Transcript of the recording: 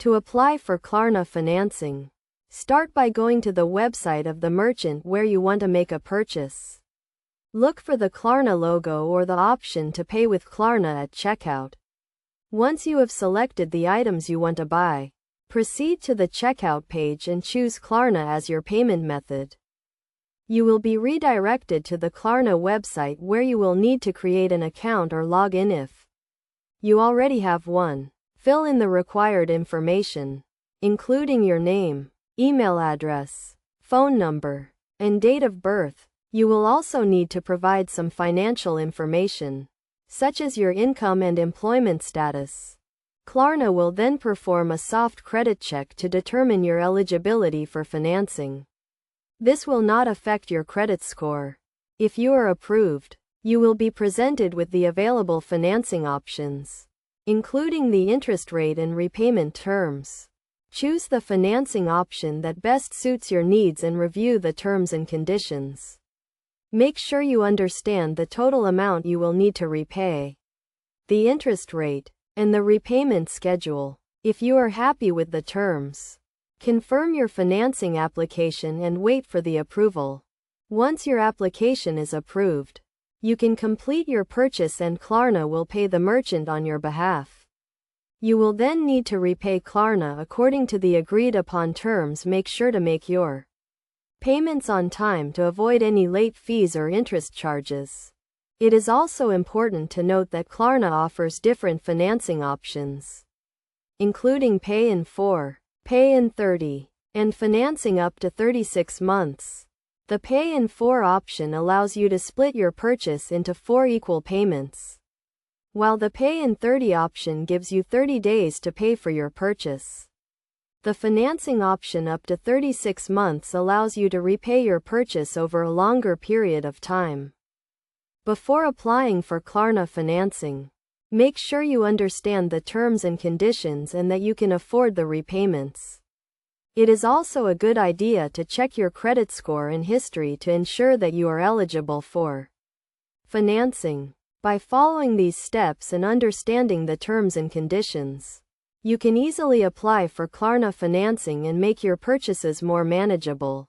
To apply for Klarna financing, start by going to the website of the merchant where you want to make a purchase. Look for the Klarna logo or the option to pay with Klarna at checkout. Once you have selected the items you want to buy, proceed to the checkout page and choose Klarna as your payment method. You will be redirected to the Klarna website where you will need to create an account or log in if you already have one. Fill in the required information, including your name, email address, phone number, and date of birth. You will also need to provide some financial information, such as your income and employment status. Klarna will then perform a soft credit check to determine your eligibility for financing. This will not affect your credit score. If you are approved, you will be presented with the available financing options, including the interest rate and repayment terms. Choose the financing option that best suits your needs and review the terms and conditions. Make sure you understand the total amount you will need to repay, the interest rate, and the repayment schedule. If you are happy with the terms, confirm your financing application and wait for the approval. Once your application is approved, you can complete your purchase and Klarna will pay the merchant on your behalf. You will then need to repay Klarna according to the agreed upon terms. Make sure to make your payments on time to avoid any late fees or interest charges. It is also important to note that Klarna offers different financing options, including Pay in 4, Pay in 30, and financing up to 36 months. The Pay in 4 option allows you to split your purchase into 4 equal payments, while the Pay in 30 option gives you 30 days to pay for your purchase. The financing option up to 36 months allows you to repay your purchase over a longer period of time. Before applying for Klarna financing, make sure you understand the terms and conditions and that you can afford the repayments. It is also a good idea to check your credit score and history to ensure that you are eligible for financing. By following these steps and understanding the terms and conditions, you can easily apply for Klarna financing and make your purchases more manageable.